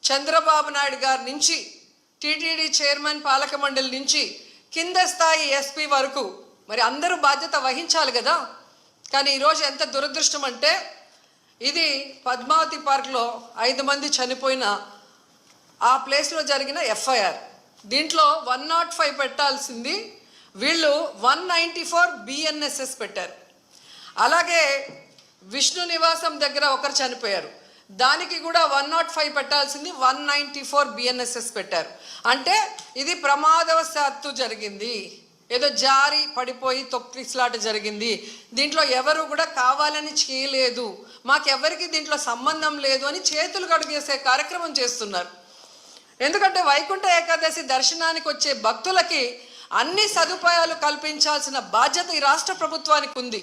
చంద్రబాబు నాయుడు గారి నుంచి TTD chairman పాలక మండలి నుంచి కింద స్థాయి ఎస్పీ వరకు మరి అందరూ బాధ్యత వహించాలి కదా. కానీ ఈరోజు ఎంత దురదృష్టం అంటే ఇది పద్మావతి పార్క్లో 5 మంది చనిపోయిన ఆ ప్లేస్లో జరిగిన ఎఫ్ఐఆర్. దీంట్లో 105 పెట్టాల్సింది వీళ్ళు 194 BNSS పెట్టారు. అలాగే విష్ణు నివాసం దగ్గర ఒకరు చనిపోయారు, దానికి కూడా 105 పెట్టాల్సింది 194 BNSS పెట్టారు. అంటే ఇది ప్రమాదవశాత్తు జరిగింది, ఏదో జారి పడిపోయి తొక్కిసలాట జరిగింది, దీంట్లో ఎవరు కూడా కావాలని చేయలేదు, మాకెవరికి దీంట్లో సంబంధం లేదు అని చేతులు కడుగేసే కార్యక్రమం చేస్తున్నారు. ఎందుకంటే వైకుంఠ ఏకాదశి దర్శనానికి వచ్చే భక్తులకి అన్ని సదుపాయాలు కల్పించాల్సిన బాధ్యత ఈ రాష్ట్ర ప్రభుత్వానికి ఉంది.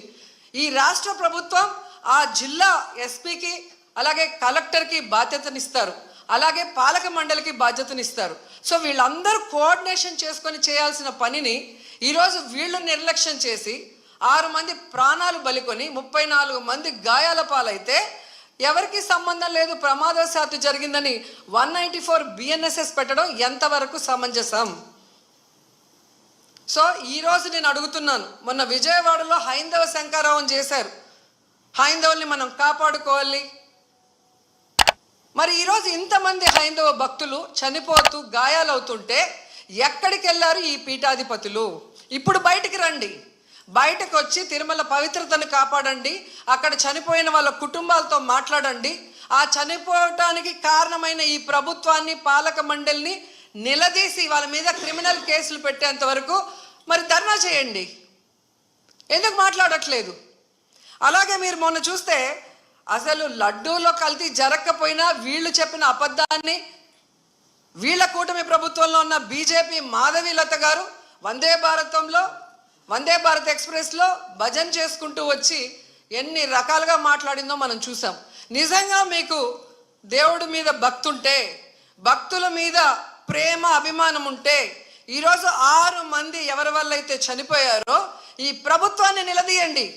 ఈ రాష్ట్ర ప్రభుత్వం ఆ జిల్లా ఎస్పీకి అలాగే కలెక్టర్కి బాధ్యతనిస్తారు, అలాగే పాలక మండలికి బాధ్యతనిస్తారు. సో వీళ్ళందరూ కోఆర్డినేషన్ చేసుకొని చేయాల్సిన పనిని ఈరోజు వీళ్ళు నిర్లక్ష్యం చేసి 6 మంది ప్రాణాలు బలికొని 34 మంది గాయాల పాలైతే ఎవరికి సంబంధం లేదు, ప్రమాదవశాత్తు జరిగిందని 194 BNSS పెట్టడం ఎంతవరకు సమంజసం? సో ఈరోజు నేను అడుగుతున్నాను, మొన్న విజయవాడలో హైందవ శంకారావం చేశారు, హైందవుల్ని మనం కాపాడుకోవాలి. మరి ఈరోజు ఇంతమంది హైందవ భక్తులు చనిపోతూ గాయాలవుతుంటే ఎక్కడికి వెళ్ళారు ఈ పీఠాధిపతులు? ఇప్పుడు బయటికి రండి, బయటకు వచ్చి తిరుమల పవిత్రతను కాపాడండి, అక్కడ చనిపోయిన వాళ్ళ కుటుంబాలతో మాట్లాడండి, ఆ చనిపోవటానికి కారణమైన ఈ ప్రభుత్వాన్ని పాలక మండలిని నిలదీసి వాళ్ళ మీద క్రిమినల్ కేసులు పెట్టేంత వరకు మరి ధర్నా చేయండి. ఎందుకు మాట్లాడట్లేదు? అలాగే మీరు మొన్న చూస్తే అసలు లడ్డూలో కల్తీ జరగకపోయినా వీళ్ళు చెప్పిన అబద్ధాన్ని వీళ్ళ కూటమి ప్రభుత్వంలో ఉన్న బీజేపీ మాధవీలత గారు వందే భారత్ ఎక్స్ప్రెస్లో భజన చేసుకుంటూ వచ్చి ఎన్ని రకాలుగా మాట్లాడిందో మనం చూసాం. నిజంగా మీకు దేవుడి మీద భక్తి ఉంటే, భక్తుల మీద ప్రేమ అభిమానం ఉంటే ఈరోజు 6 మంది ఎవరి వల్ల అయితే చనిపోయారో ఈ ప్రభుత్వాన్ని నిలదీయండి.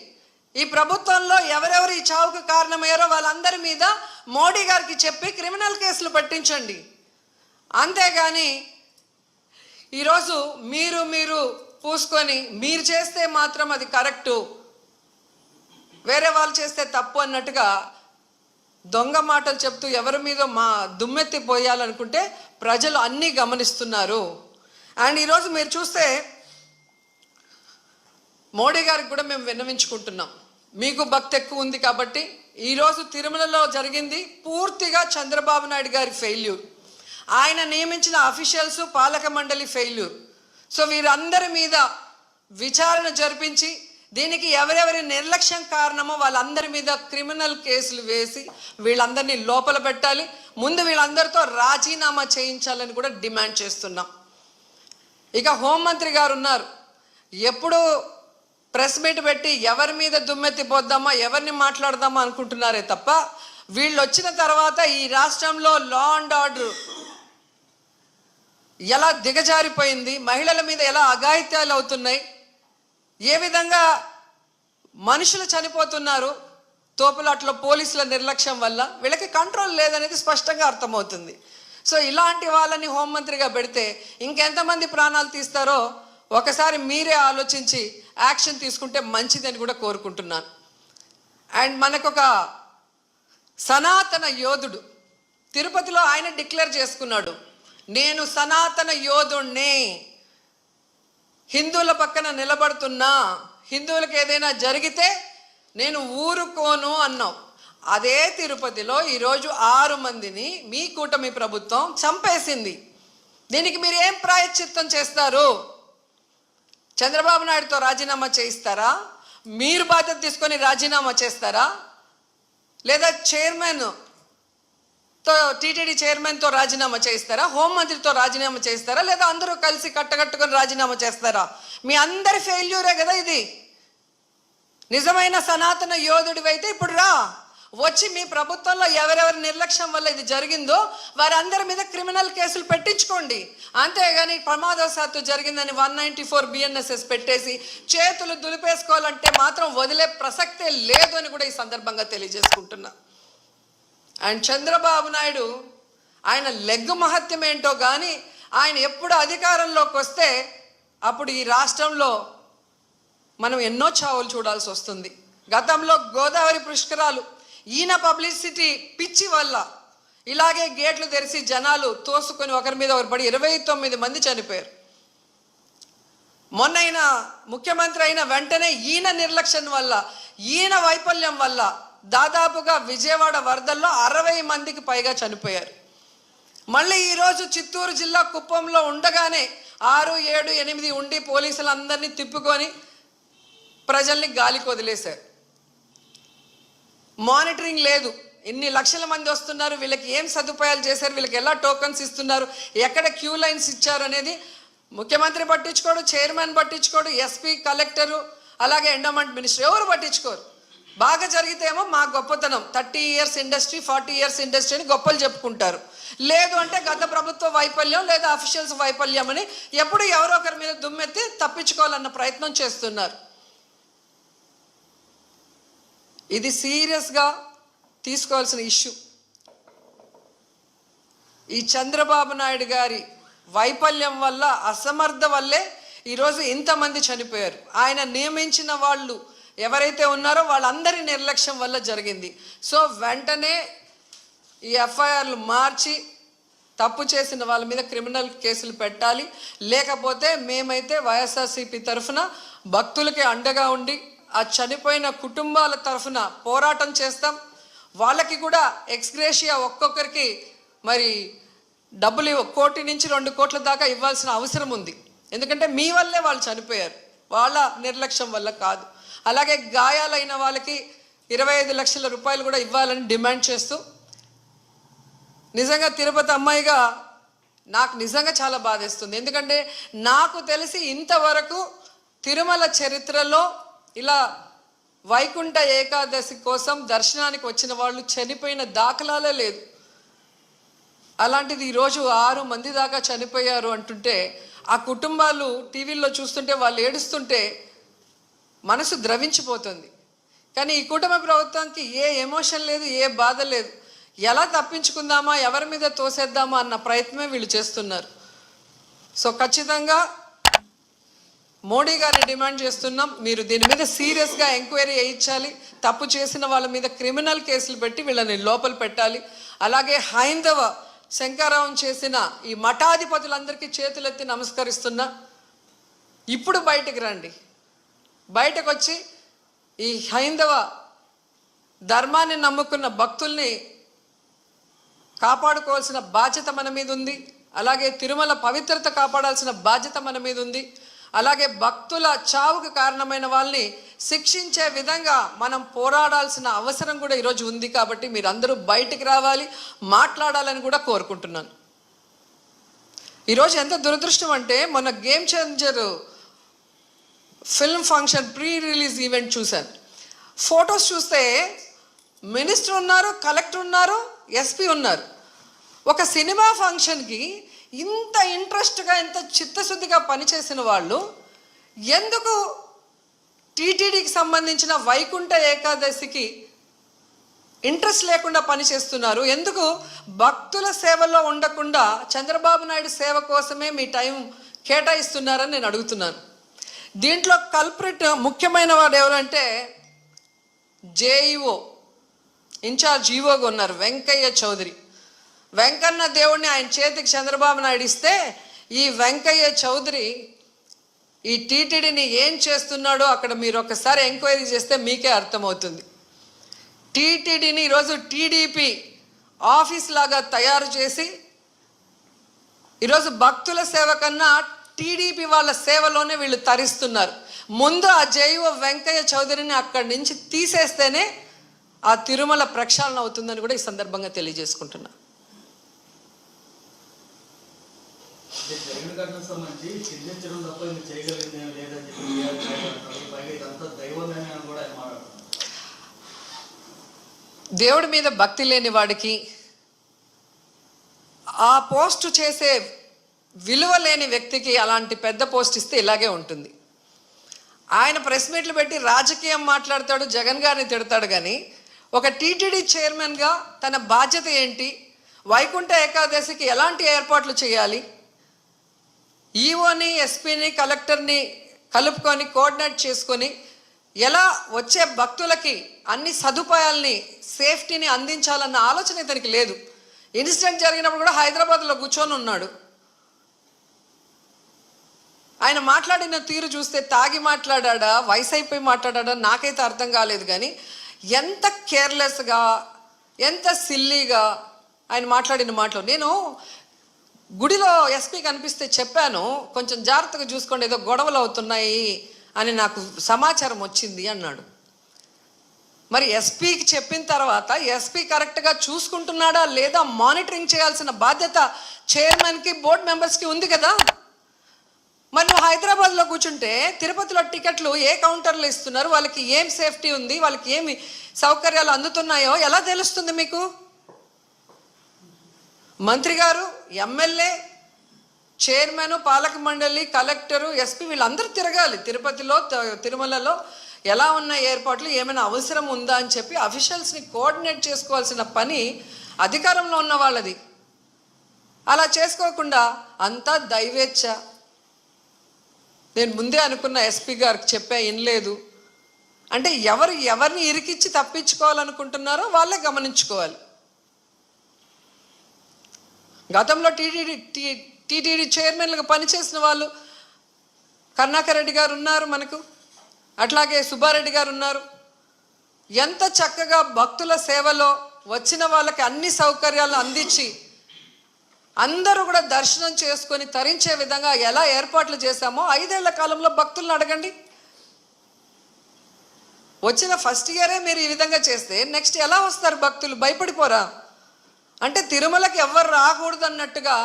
ఈ ప్రభుత్వంలో ఎవరెవరు ఈ చావుకు కారణమయ్యారో వాళ్ళందరి మీద మోడీ గారికి చెప్పి క్రిమినల్ కేసులు పట్టించండి. అంతేగాని ఈరోజు మీరు పూసుకొని మీరు చేస్తే మాత్రం అది కరెక్టు, వేరే వాళ్ళు చేస్తే తప్పు అన్నట్టుగా దొంగ మాటలు చెప్తూ ఎవరి మీద దుమ్మెత్తి పోయాలనుకుంటే ప్రజలు అన్నీ గమనిస్తున్నారు. అండ్ ఈరోజు మీరు చూస్తే మోడీ గారికి కూడా మేము విన్నవించుకుంటున్నాం, మీకు భక్తి ఎక్కువ ఉంది కాబట్టి ఈరోజు తిరుమలలో జరిగింది పూర్తిగా చంద్రబాబు నాయుడు గారి ఫెయిల్యూర్, ఆయన నియమించిన అఫీషియల్స్ పాలక మండలి ఫెయిల్యూర్. సో వీరందరి మీద విచారణ జరిపించి దీనికి ఎవరెవరి నిర్లక్ష్యం కారణమో వాళ్ళందరి మీద క్రిమినల్ కేసులు వేసి వీళ్ళందరినీ లోపల పెట్టాలి. ముందు వీళ్ళందరితో రాజీనామా చేయించాలని కూడా డిమాండ్ చేస్తున్నాం. ఇక హోంమంత్రి గారు ఉన్నారు, ఎప్పుడు ప్రెస్ మీట్ పెట్టి ఎవరి మీద దుమ్మెత్తిపోద్దామా, ఎవరిని మాట్లాడదామా అనుకుంటున్నారే తప్ప వీళ్ళు వచ్చిన తర్వాత ఈ రాష్ట్రంలో లా అండ్ ఆర్డర్ ఎలా దిగజారిపోయింది, మహిళల మీద ఎలా అఘాయిత్యాలు అవుతున్నాయి, ఏ విధంగా మనుషులు చనిపోతున్నారు తోపులాట్లో పోలీసుల నిర్లక్ష్యం వల్ల, వీళ్ళకి కంట్రోల్ లేదనేది స్పష్టంగా అర్థమవుతుంది. సో ఇలాంటి వాళ్ళని హోంమంత్రిగా పెడితే ఇంకెంతమంది ప్రాణాలు తీస్తారో ఒకసారి మీరే ఆలోచించి యాక్షన్ తీసుకుంటే మంచిదని కూడా కోరుకుంటున్నాను. అండ్ మనకొక సనాతన యోధుడు తిరుపతిలో ఆయన డిక్లేర్ చేసుకున్నాడు, నేను సనాతన యోధుణ్ణి, హిందువుల పక్కన నిలబడుతున్నా, హిందువులకు ఏదైనా జరిగితే నేను ఊరుకోను అన్నాం. అదే తిరుపతిలో ఈరోజు 6 మందిని మీ కూటమి ప్రభుత్వం చంపేసింది. దీనికి మీరు ఏం ప్రాయశ్చిత్తం చేస్తారు? చంద్రబాబు నాయుడుతో రాజీనామా చేయిస్తారా? మీరు బాధ్యత తీసుకొని రాజీనామా చేస్తారా? లేదా టీటీడీ చైర్మన్తో రాజీనామా చేయిస్తారా? హోంమంత్రితో రాజీనామా చేస్తారా? లేదా అందరూ కలిసి కట్టకట్టుకొని రాజీనామా చేస్తారా? మీ అందరి ఫెయిల్యూరే కదా ఇది. నిజమైన సనాతన యోధుడివైతే ఇప్పుడు రా, వచ్చి మీ ప్రభుత్వంలో ఎవరెవరి నిర్లక్ష్యం వల్ల ఇది జరిగిందో వారందరి మీద క్రిమినల్ కేసులు పెట్టించుకోండి. అంతేగాని ప్రమాదవశాత్తు జరిగిందని 194 BNSS పెట్టేసి చేతులు దులిపేసుకోవాలంటే మాత్రం వదిలే ప్రసక్తే లేదు అని కూడా ఈ సందర్భంగా తెలియజేసుకుంటున్నా. అండ్ చంద్రబాబు నాయుడు ఆయన లెగ్గు మహత్యం ఏంటో కానీ ఆయన ఎప్పుడు అధికారంలోకి వస్తే అప్పుడు ఈ రాష్ట్రంలో మనం ఎన్నో చావులు చూడాల్సి వస్తుంది. గతంలో గోదావరి పుష్కరాలు ఈయన పబ్లిసిటీ పిచ్చి వల్ల ఇలాగే గేట్లు తెరిచి జనాలు తోసుకొని ఒకరి మీద ఒకరు పడి 29 మంది చనిపోయారు. మొన్న ఈయన ముఖ్యమంత్రి అయిన వెంటనే ఈయన నిర్లక్ష్యం వల్ల, ఈయన వైఫల్యం వల్ల దాదాపుగా విజయవాడ వరదల్లో 60 మందికి పైగా చనిపోయారు. మళ్ళీ ఈరోజు చిత్తూరు జిల్లా కుప్పంలో ఉండగానే 6, 7, 8 ఉండి పోలీసులందరినీ తిప్పుకొని ప్రజల్ని గాలికి వదిలేశారు. మానిటరింగ్ లేదు. ఇన్ని లక్షల మంది వస్తున్నారు, వీళ్ళకి ఏం సదుపాయాలు చేశారు, వీళ్ళకి ఎలా టోకన్స్ ఇస్తున్నారు, ఎక్కడ క్యూ లైన్స్ ఇచ్చారు అనేది ముఖ్యమంత్రి పట్టించుకోడు, చైర్మన్ పట్టించుకోడు, ఎస్పీ, కలెక్టరు, అలాగే ఎండోమెంట్ మినిస్టర్ ఎవరు పట్టించుకోరు. బాగా జరిగితేమో మా గొప్పతనం 30 ఇయర్స్ ఇండస్ట్రీ, 40 ఇయర్స్ ఇండస్ట్రీ అని గొప్పలు చెప్పుకుంటారు. లేదు అంటే గత ప్రభుత్వ వైఫల్యం లేదా అఫీషియల్స్ వైఫల్యం అని ఎప్పుడు ఎవరో ఒకరి మీద దుమ్మెత్తి తప్పించుకోవాలన్న ప్రయత్నం చేస్తున్నారు. ఇది సీరియస్గా తీసుకోవాల్సిన ఇష్యూ. ఈ చంద్రబాబు నాయుడు గారి వైఫల్యం వల్ల, అసమర్థ వల్లే ఈరోజు ఇంతమంది చనిపోయారు. ఆయన నియమించిన వాళ్ళు ఎవరైతే ఉన్నారో వాళ్ళందరి నిర్లక్ష్యం వల్ల జరిగింది. సో వెంటనే ఈ ఎఫ్ఐఆర్లు మార్చి తప్పు చేసిన వాళ్ళ మీద క్రిమినల్ కేసులు పెట్టాలి. లేకపోతే మేమైతే వైఎస్ఆర్సీపీ తరఫున భక్తులకి అండగా ఉండి ఆ చనిపోయిన కుటుంబాల తరఫున పోరాటం చేస్తాం. వాళ్ళకి కూడా ఎక్స్గ్రేషియా ఒక్కొక్కరికి మరి డబ్బులు 1 కోటి నుంచి 2 కోట్ల దాకా ఇవ్వాల్సిన అవసరం ఉంది. ఎందుకంటే మీ వల్లే వాళ్ళు చనిపోయారు, వాళ్ళ నిర్లక్ష్యం వల్ల కాదు. అలాగే గాయాలైన వాళ్ళకి 25 లక్షల రూపాయలు కూడా ఇవ్వాలని డిమాండ్ చేస్తూ, నిజంగా తిరుపతి అమ్మాయిగా నాకు నిజంగా చాలా బాధేస్తుంది. ఎందుకంటే నాకు తెలిసి ఇంతవరకు తిరుమల చరిత్రలో ఇలా వైకుంఠ ఏకాదశి కోసం దర్శనానికి వచ్చిన వాళ్ళు చనిపోయిన దాఖలాలే లేదు. అలాంటిది ఈరోజు 6 మంది దాకా చనిపోయారు అంటుంటే, ఆ కుటుంబాలు టీవీల్లో చూస్తుంటే వాళ్ళు ఏడుస్తుంటే మనసు ద్రవించిపోతుంది. కానీ ఈ కుటుంబ ప్రభుత్వానికి ఏ ఎమోషన్ లేదు, ఏ బాధ లేదు. ఎలా తప్పించుకుందామా, ఎవరి మీద తోసేద్దామా అన్న ప్రయత్నమే వీళ్ళు చేస్తున్నారు. సో ఖచ్చితంగా మోడీ గారిని డిమాండ్ చేస్తున్నాం, మీరు దీని మీద సీరియస్గా ఎంక్వైరీ చేయించాలి. తప్పు చేసిన వాళ్ళ మీద క్రిమినల్ కేసులు పెట్టి వీళ్ళని లోపల పెట్టాలి. అలాగే హైందవ శంకరావం చేసిన ఈ మఠాధిపతులందరికీ చేతులెత్తి నమస్కరిస్తున్నా, ఇప్పుడు బయటికి రండి. బయటకు వచ్చి ఈ హైందవ ధర్మాన్ని నమ్ముకున్న భక్తుల్ని కాపాడుకోవాల్సిన బాధ్యత మన మీద ఉంది. అలాగే తిరుమల పవిత్రత కాపాడాల్సిన బాధ్యత మన మీద ఉంది. అలాగే భక్తుల చావుకు కారణమైన వాళ్ళని శిక్షించే విధంగా మనం పోరాడాల్సిన అవసరం కూడా ఈరోజు ఉంది. కాబట్టి మీరందరూ బయటికి రావాలి, మాట్లాడాలని కూడా కోరుకుంటున్నాను. ఈరోజు ఎంత దురదృష్టం అంటే, మొన్న game changer film function pre release event చూశాను. ఫొటోస్ చూస్తే మినిస్టర్ ఉన్నారు, కలెక్టర్ ఉన్నారు, ఎస్పీ ఉన్నారు. ఒక సినిమా ఫంక్షన్కి ఇంత ఇంట్రెస్ట్గా, ఇంత చిత్తశుద్ధిగా పనిచేసిన వాళ్ళు ఎందుకు టీటీడీకి సంబంధించిన వైకుంఠ ఏకాదశికి ఇంట్రెస్ట్ లేకుండా పనిచేస్తున్నారు? ఎందుకు భక్తుల సేవలో ఉండకుండా చంద్రబాబు నాయుడు సేవ కోసమే మీ టైం కేటాయిస్తున్నారని నేను అడుగుతున్నాను. దీంట్లో కల్ప్రిట్ ముఖ్యమైన వాడు ఎవరంటే జేఈఓ, ఇన్ఛార్జ్ ఈఓగా ఉన్నారు వెంకయ్య చౌదరి. వెంకన్న దేవుడిని ఆయన చేతికి చంద్రబాబు నాయుడు ఇస్తే, ఈ వెంకయ్య చౌదరి ఈ టీటీడీని ఏం చేస్తున్నాడో అక్కడ మీరు ఒకసారి ఎంక్వైరీ చేస్తే మీకే అర్థమవుతుంది. టీటీడీని ఈరోజు టీడీపీ ఆఫీస్ లాగా తయారు చేసి ఈరోజు భక్తుల సేవ కన్నా టీడీపీ వాళ్ళ సేవలోనే వీళ్ళు తరిస్తున్నారు. ముందు ఆ జేఈఓ వెంకయ్య చౌదరిని అక్కడి నుంచి తీసేస్తేనే ఆ తిరుమల ప్రక్షాళన అవుతుందని కూడా ఈ సందర్భంగా తెలియజేసుకుంటున్నా. దేవుడి మీద భక్తి లేని వాడికి, ఆ పోస్టు చేసే విలువ లేని వ్యక్తికి అలాంటి పెద్ద పోస్ట్ ఇస్తే ఇలాగే ఉంటుంది. ఆయన ప్రెస్ మీట్లు పెట్టి రాజకీయం మాట్లాడతాడు, జగన్ గారిని తిడతాడు. కానీ ఒక టీటీడీ చైర్మన్గా తన బాధ్యత ఏంటి, వైకుంఠ ఏకాదశికి ఎలాంటి ఏర్పాట్లు చేయాలి, ఈఓని ఎస్పీని కలెక్టర్ని కలుపుకొని కోఆర్డినేట్ చేసుకొని ఎలా వచ్చే భక్తులకి అన్ని సదుపాయాల్ని సేఫ్టీని అందించాలన్న ఆలోచన ఇతనికి లేదు. ఇన్సిడెంట్ జరిగినప్పుడు కూడా హైదరాబాద్లో కూర్చొని ఉన్నాడు. ఆయన మాట్లాడిన తీరు చూస్తే తాగి మాట్లాడా, వయసు అయిపోయి మాట్లాడా నాకైతే అర్థం కాలేదు. కానీ ఎంత కేర్లెస్గా, ఎంత సిల్లీగా ఆయన మాట్లాడిన మాటలు. నేను గుడిలో ఎస్పీ కనిపిస్తే చెప్పాను, కొంచెం జాగ్రత్తగా చూసుకోండి, ఏదో గొడవలు అవుతున్నాయి అని నాకు సమాచారం వచ్చింది అన్నాడు. మరి ఎస్పీకి చెప్పిన తర్వాత ఎస్పీ కరెక్ట్గా చూసుకుంటున్నాడా లేదా మానిటరింగ్ చేయాల్సిన బాధ్యత చైర్మన్కి, బోర్డు మెంబర్స్కి ఉంది కదా. మరి నువ్వు హైదరాబాద్లో కూర్చుంటే తిరుపతిలో టికెట్లు ఏ కౌంటర్లో ఇస్తున్నారు, వాళ్ళకి ఏం సేఫ్టీ ఉంది, వాళ్ళకి ఏమి సౌకర్యాలు అందుతున్నాయో ఎలా తెలుస్తుంది మీకు? మంత్రి గారు, ఎమ్మెల్యే, చైర్మన్, పాలక మండలి, కలెక్టరు, ఎస్పీ వీళ్ళందరూ తిరగాలి. తిరుపతిలో, తిరుమలలో ఎలా ఉన్న ఏర్పాట్లు, ఏమైనా అవసరం ఉందా అని చెప్పి అఫీషియల్స్ని కోఆర్డినేట్ చేసుకోవాల్సిన పని అధికారంలో ఉన్న వాళ్ళది. అలా చేసుకోకుండా అంతా దైవేచ్ఛ. నేను ముందే అనుకున్న ఎస్పీ గారికి చెప్పా, వినలేదు అంటే ఎవరిని ఇరికిచ్చి తప్పించుకోవాలనుకుంటున్నారో వాళ్ళే గమనించుకోవాలి. గతంలో టీటీడీ చైర్మన్లుగా పనిచేసిన వాళ్ళు కరుణాకర్ రెడ్డి గారు ఉన్నారు మనకు, అట్లాగే సుబ్బారెడ్డి గారు ఉన్నారు. ఎంత చక్కగా భక్తుల సేవలో వచ్చిన వాళ్ళకి అన్ని సౌకర్యాలు అందించి అందరూ కూడా దర్శనం చేసుకొని తరించే విధంగా ఎలా ఏర్పాట్లు చేశామో 5 ఏళ్ల కాలంలో భక్తులను అడగండి. వచ్చిన ఫస్ట్ ఇయరే మీరు ఈ విధంగా చేస్తే నెక్స్ట్ ఎలా వస్తారు భక్తులు? భయపడిపోరా? అంటే తిరుమలకి ఎవ్వరు రాకూడదు అన్నట్టుగా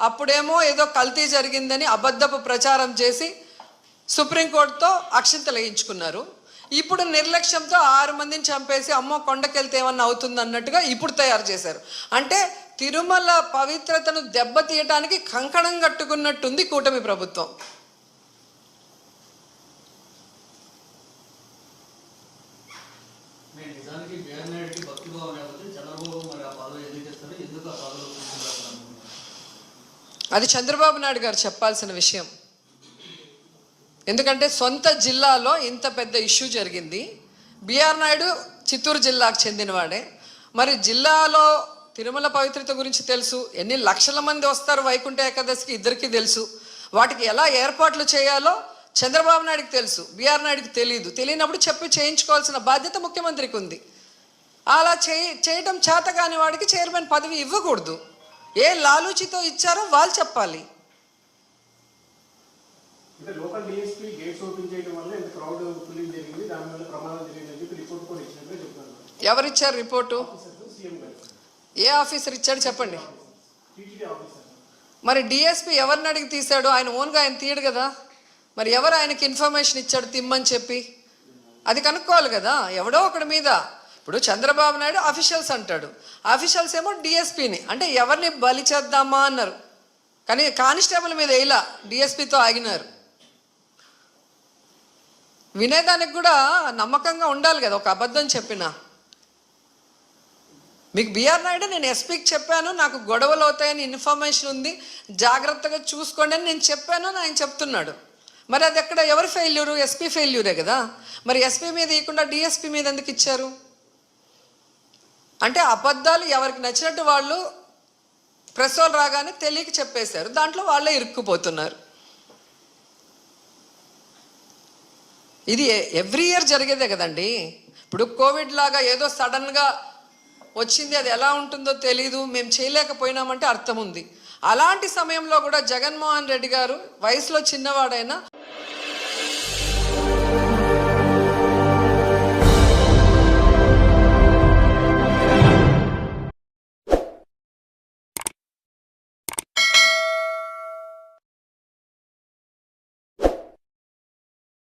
అప్పుడేమో ఏదో కల్తీ జరిగిందని అబద్ధపు ప్రచారం చేసి సుప్రీంకోర్టుతో అక్షింతలు వేయించుకున్నారు. ఇప్పుడు నిర్లక్ష్యంతో 6 మందిని చంపేసి అమ్మో కొండకెళ్తే ఏమన్నా అవుతుంది అన్నట్టుగా ఇప్పుడు తయారు చేశారు. అంటే తిరుమల పవిత్రతను దెబ్బతీయటానికి కంకణం కట్టుకున్నట్టుంది కూటమి ప్రభుత్వం. అది చంద్రబాబు నాయుడు గారు చెప్పాల్సిన విషయం. ఎందుకంటే సొంత జిల్లాలో ఇంత పెద్ద ఇష్యూ జరిగింది. బిఆర్ నాయుడు చిత్తూరు జిల్లాకు చెందినవాడే. మరి జిల్లాలో తిరుమల పవిత్రత గురించి తెలుసు, ఎన్ని లక్షల మంది వస్తారు వైకుంఠ ఏకాదశికి ఇద్దరికీ తెలుసు. వాటికి ఎలా ఏర్పాట్లు చేయాలో చంద్రబాబు నాయుడుకి తెలుసు, బిఆర్ నాయుడుకి తెలియదు. తెలియనప్పుడు చెప్పి చేయించుకోవాల్సిన బాధ్యత ముఖ్యమంత్రికి ఉంది. అలా చేయటం చేత కాని వాడికి చైర్మన్ పదవి ఇవ్వకూడదు. ఏ లాలూచితో ఇచ్చారో వాళ్ళు చెప్పాలి. ఎవరిచ్చారు రిపోర్టు? ఏ ఆఫీసర్ ఇచ్చాడు చెప్పండి. మరి డిఎస్పీ ఎవరిని అడిగి తీశాడు? ఆయన ఓన్గా ఆయన తీయడు కదా. మరి ఎవరు ఆయనకి ఇన్ఫర్మేషన్ ఇచ్చాడు తిమ్మని చెప్పి? అది కనుక్కోవాలి కదా. ఎవడో ఒకటి మీద. ఇప్పుడు చంద్రబాబు నాయుడు అఫీషియల్స్ అంటాడు, అఫీషియల్స్ ఏమో డిఎస్పీని. అంటే ఎవరిని బలి చేద్దామా అన్నారు. కానీ కానిస్టేబుల్ మీద ఇలా డిఎస్పీతో ఆగినారు. వినేదానికి కూడా నమ్మకంగా ఉండాలి కదా. ఒక అబద్ధం చెప్పినా మీకు బిఆర్ నాయుడు నేను ఎస్పీకి చెప్పాను, నాకు గొడవలు అవుతాయని ఇన్ఫర్మేషన్ ఉంది, జాగ్రత్తగా చూసుకోండి అని నేను చెప్పాను అని ఆయన చెప్తున్నాడు. మరి అది ఎక్కడ ఎవరి ఫెయిల్యూరు? ఎస్పీ ఫెయిల్యూరే కదా. మరి ఎస్పీ మీద ఇవ్వకుండా డిఎస్పీ మీద ఎందుకు ఇచ్చారు? అంటే అబద్ధాలు ఎవరికి నచ్చినట్టు వాళ్ళు ప్రెస్ వాళ్ళు రాగానే తెలియక చెప్పేశారు, దాంట్లో వాళ్ళే ఇరుక్కుపోతున్నారు. ఇది ఎవ్రీ ఇయర్ జరిగేదే కదండి. ఇప్పుడు కోవిడ్ లాగా ఏదో సడన్గా వచ్చింది, అది ఎలా ఉంటుందో తెలీదు, మేము చేయలేకపోయినామంటే అర్థం ఉంది. అలాంటి సమయంలో కూడా జగన్మోహన్ రెడ్డి గారు వయసులో చిన్నవాడైనా